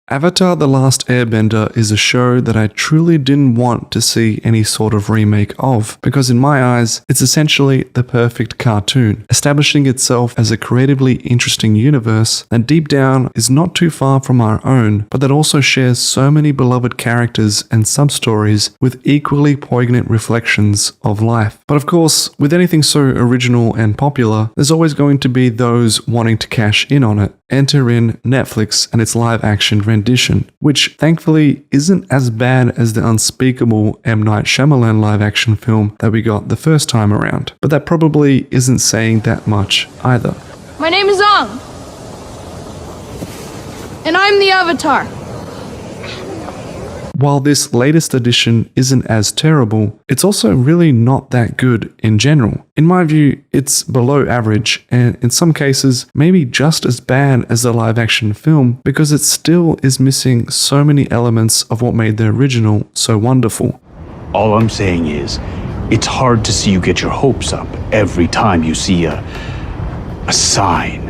Avatar: The Last Airbender is a show that I truly didn't want to see any sort of remake of, because in my eyes, it's essentially the perfect cartoon, establishing itself as a creatively interesting universe that deep down is not too far from our own, but that also shares so many beloved characters and sub-stories with equally poignant reflections of life. But of course, with anything so original and popular, there's always going to be those wanting to cash in on it. Enter in Netflix and its live-action rendition, which thankfully isn't as bad as the unspeakable M. Night Shyamalan live-action film that we got the first time around. But that probably isn't saying that much either. My name is Ang, and I'm the Avatar. While this latest edition isn't as terrible, it's also really not that good in general. In my view, it's below average, and in some cases, maybe just as bad as the live-action film, because it still is missing so many elements of what made the original so wonderful. All I'm saying is, it's hard to see you get your hopes up every time you see a sign.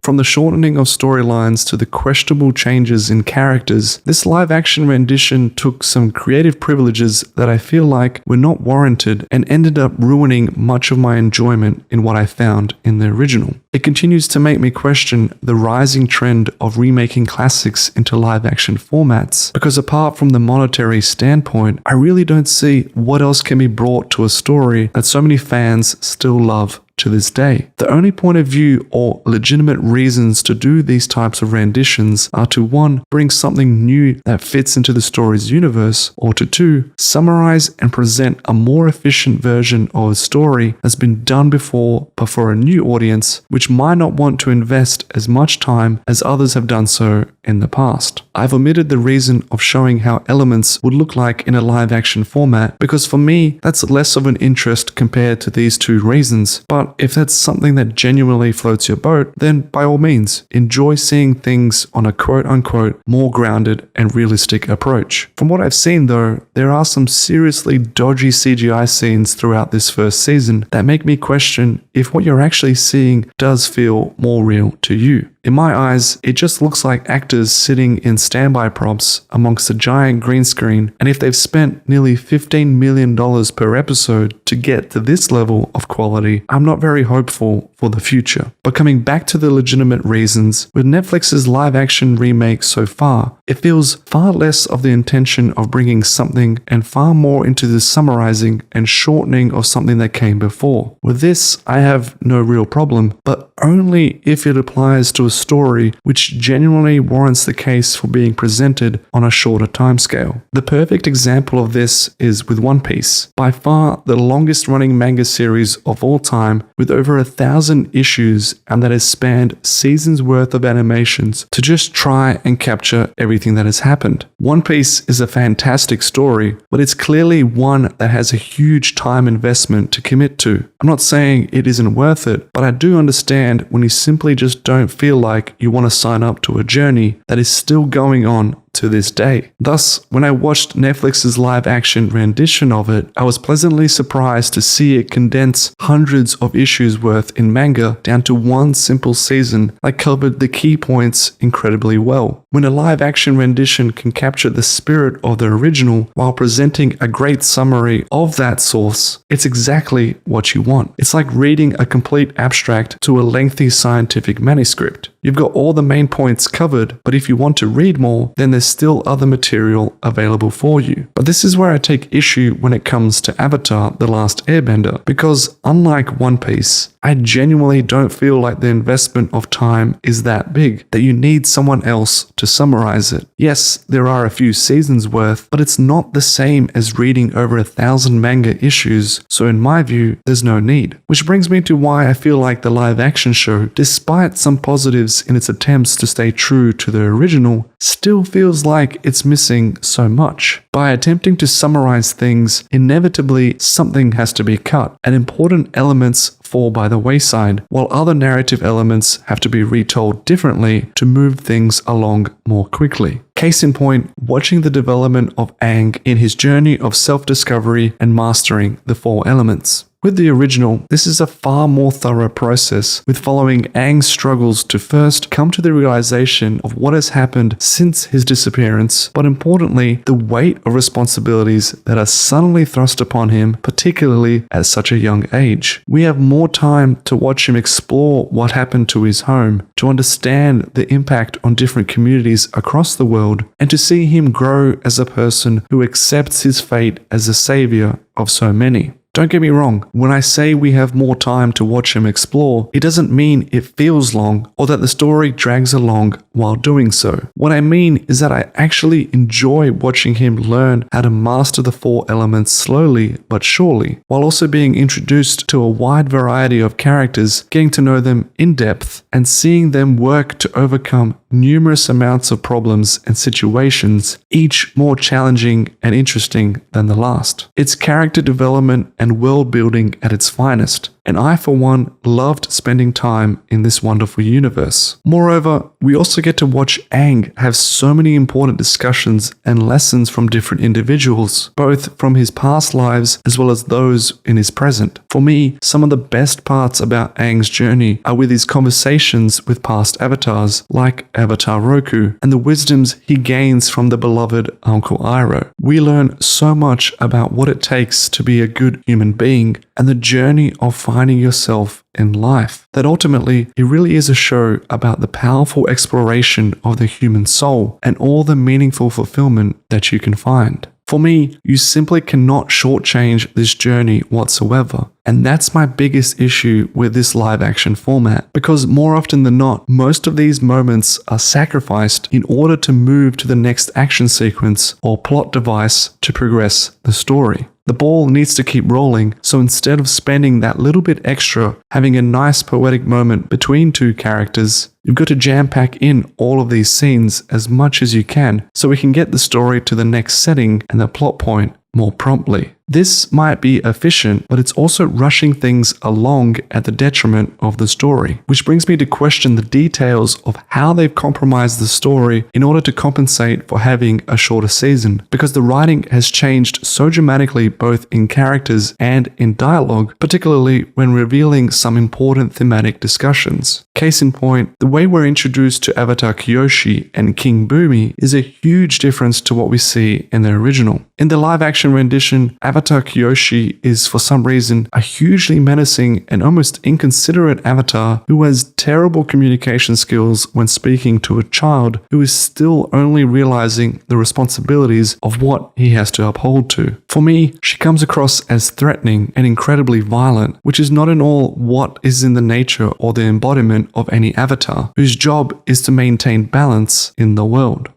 From the shortening of storylines to the questionable changes in characters, this live-action rendition took some creative privileges that I feel like were not warranted and ended up ruining much of my enjoyment in what I found in the original. It continues to make me question the rising trend of remaking classics into live-action formats, because apart from the monetary standpoint, I really don't see what else can be brought to a story that so many fans still love to this day. The only point of view or legitimate reasons to do these types of renditions are to 1. Bring something new that fits into the story's universe, or to 2. Summarize and present a more efficient version of a story that's been done before but for a new audience which might not want to invest as much time as others have done so in the past. I've omitted the reason of showing how elements would look like in a live action format because for me that's less of an interest compared to these two reasons, but if that's something that genuinely floats your boat, then by all means, enjoy seeing things on a quote-unquote more grounded and realistic approach. From what I've seen though, there are some seriously dodgy CGI scenes throughout this first season that make me question if what you're actually seeing does feel more real to you. In my eyes, it just looks like actors sitting in standby props amongst a giant green screen, and if they've spent nearly $15 million per episode to get to this level of quality, I'm not very hopeful for the future. But coming back to the legitimate reasons, with Netflix's live-action remake so far, it feels far less of the intention of bringing something and far more into the summarizing and shortening of something that came before. With this, I have no real problem, but only if it applies to a story which genuinely warrants the case for being presented on a shorter timescale. The perfect example of this is with One Piece, by far the longest running manga series of all time, with over 1,000 issues, and that has spanned seasons worth of animations to just try and capture everything that has happened. One Piece is a fantastic story, but it's clearly one that has a huge time investment to commit to. I'm not saying it isn't worth it, but I do understand when you simply just don't feel like you want to sign up to a journey that is still going on to this day. Thus, when I watched Netflix's live-action rendition of it, I was pleasantly surprised to see it condense hundreds of issues worth in manga down to one simple season that covered the key points incredibly well. When a live-action rendition can capture the spirit of the original while presenting a great summary of that source, it's exactly what you want. It's like reading a complete abstract to a lengthy scientific manuscript. You've got all the main points covered, but if you want to read more, then there's still other material available for you. But this is where I take issue when it comes to Avatar: The Last Airbender, because unlike One Piece, I genuinely don't feel like the investment of time is that big, that you need someone else to summarize it. Yes, there are a few seasons worth, but it's not the same as reading over 1,000 manga issues, so in my view, there's no need. Which brings me to why I feel like the live action show, despite some positives in its attempts to stay true to the original, still feels like it's missing so much. By attempting to summarize things, inevitably something has to be cut, and important elements fall by the wayside, while other narrative elements have to be retold differently to move things along more quickly. Case in point, watching the development of Aang in his journey of self-discovery and mastering the 4 elements. With the original, this is a far more thorough process, with following Aang's struggles to first come to the realization of what has happened since his disappearance, but importantly, the weight of responsibilities that are suddenly thrust upon him, particularly at such a young age. We have more time to watch him explore what happened to his home, to understand the impact on different communities across the world, and to see him grow as a person who accepts his fate as the savior of so many. Don't get me wrong, when I say we have more time to watch him explore, it doesn't mean it feels long or that the story drags along while doing so. What I mean is that I actually enjoy watching him learn how to master the four elements slowly but surely, while also being introduced to a wide variety of characters, getting to know them in depth, and seeing them work to overcome numerous amounts of problems and situations, each more challenging and interesting than the last. It's character development and world building at its finest, and I for one loved spending time in this wonderful universe. Moreover, we also get to watch Aang have so many important discussions and lessons from different individuals, both from his past lives as well as those in his present. For me, some of the best parts about Aang's journey are with his conversations with past avatars like Avatar Roku and the wisdoms he gains from the beloved Uncle Iroh. We learn so much about what it takes to be a good human being and the journey of finding yourself in life. That ultimately, it really is a show about the powerful exploration of the human soul and all the meaningful fulfillment that you can find. For me, you simply cannot shortchange this journey whatsoever. And that's my biggest issue with this live action format, because more often than not, most of these moments are sacrificed in order to move to the next action sequence or plot device to progress the story. The ball needs to keep rolling, so instead of spending that little bit extra having a nice poetic moment between two characters, you've got to jam pack in all of these scenes as much as you can so we can get the story to the next setting and the plot point more promptly. This might be efficient, but it's also rushing things along at the detriment of the story, which brings me to question the details of how they've compromised the story in order to compensate for having a shorter season, because the writing has changed so dramatically both in characters and in dialogue, particularly when revealing some important thematic discussions. Case in point, the way we're introduced to Avatar Kyoshi and King Bumi is a huge difference to what we see in the original. In the live-action rendition, Avatar Kyoshi is for some reason a hugely menacing and almost inconsiderate avatar who has terrible communication skills when speaking to a child who is still only realizing the responsibilities of what he has to uphold to. For me, she comes across as threatening and incredibly violent, which is not at all what is in the nature or the embodiment of any avatar, whose job is to maintain balance in the world.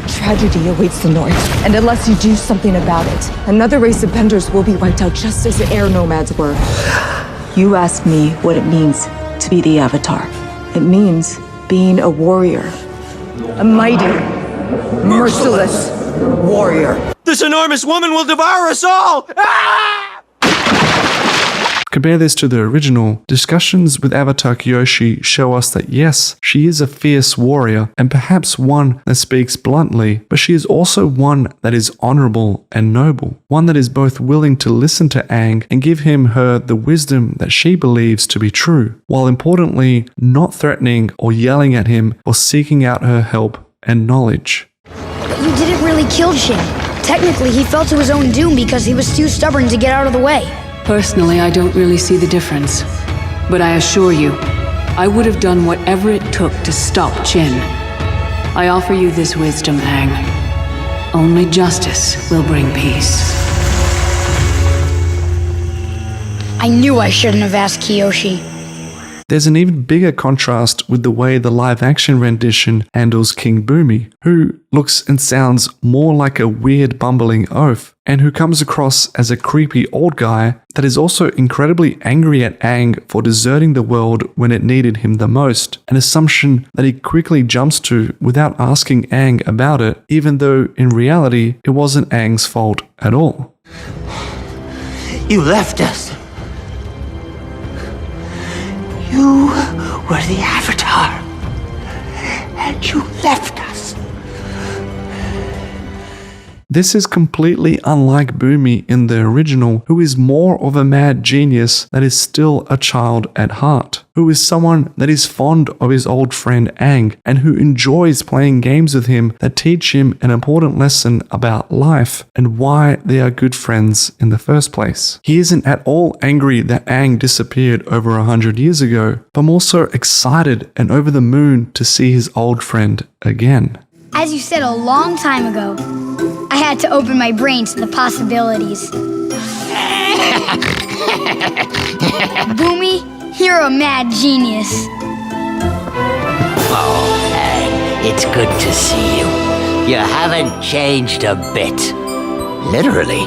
Tragedy awaits the North, and unless you do something about it, another race of benders will be wiped out just as the air nomads were. You asked me what it means to be the Avatar. It means being a warrior. A mighty, merciless warrior. This enormous woman will devour us all! Ah! Compare this to the original. Discussions with Avatar Kyoshi show us that yes, she is a fierce warrior and perhaps one that speaks bluntly, but she is also one that is honorable and noble. One that is both willing to listen to Aang and give her the wisdom that she believes to be true, while importantly not threatening or yelling at him or seeking out her help and knowledge. But you didn't really kill Shin. Technically, he fell to his own doom because he was too stubborn to get out of the way. Personally, I don't really see the difference. But I assure you, I would have done whatever it took to stop Jin. I offer you this wisdom, Aang. Only justice will bring peace. I knew I shouldn't have asked Kyoshi. There's an even bigger contrast with the way the live-action rendition handles King Bumi, who looks and sounds more like a weird bumbling oaf, and who comes across as a creepy old guy that is also incredibly angry at Aang for deserting the world when it needed him the most, an assumption that he quickly jumps to without asking Aang about it, even though in reality it wasn't Aang's fault at all. You left us. You were the Avatar, and you left us. This is completely unlike Boomy in the original, who is more of a mad genius that is still a child at heart, who is someone that is fond of his old friend Aang and who enjoys playing games with him that teach him an important lesson about life and why they are good friends in the first place. He isn't at all angry that Aang disappeared over 100 years ago, but more so excited and over the moon to see his old friend again. As you said a long time ago, I had to open my brain to the possibilities. Boomy, you're a mad genius. Oh, Aang, it's good to see you. You haven't changed a bit. Literally.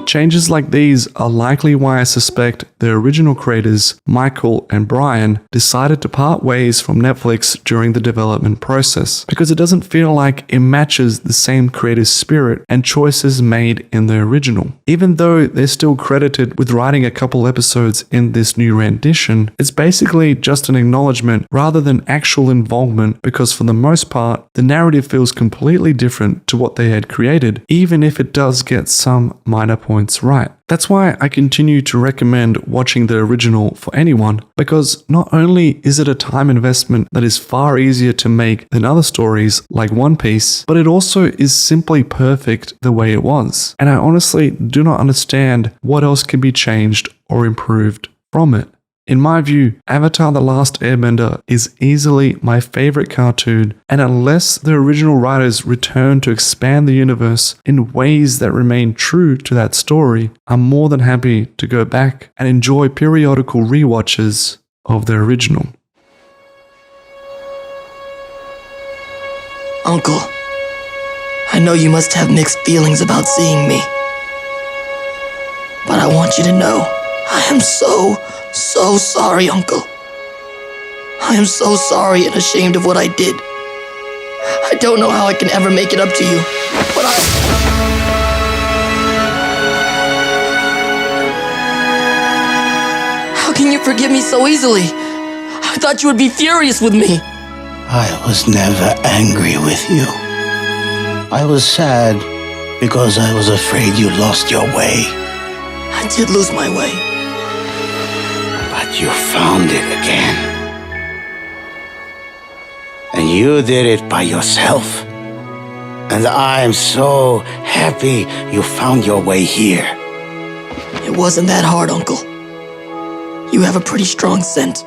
Changes like these are likely why I suspect the original creators, Michael and Brian, decided to part ways from Netflix during the development process, because it doesn't feel like it matches the same creative spirit and choices made in the original. Even though they're still credited with writing a couple episodes in this new rendition, it's basically just an acknowledgement rather than actual involvement, because for the most part, the narrative feels completely different to what they had created, even if it does get some minor points right. That's why I continue to recommend watching the original for anyone, because not only is it a time investment that is far easier to make than other stories like One Piece, but it also is simply perfect the way it was. And I honestly do not understand what else can be changed or improved from it. In my view, Avatar: The Last Airbender is easily my favorite cartoon, and unless the original writers return to expand the universe in ways that remain true to that story, I'm more than happy to go back and enjoy periodical rewatches of the original. Uncle, I know you must have mixed feelings about seeing me, but I want you to know I am so sorry, Uncle. I am so sorry and ashamed of what I did. I don't know how I can ever make it up to you, but How can you forgive me so easily? I thought you would be furious with me. I was never angry with you. I was sad because I was afraid you lost your way. I did lose my way. But you found it again. And you did it by yourself. And I am so happy you found your way here. It wasn't that hard, Uncle. You have a pretty strong scent.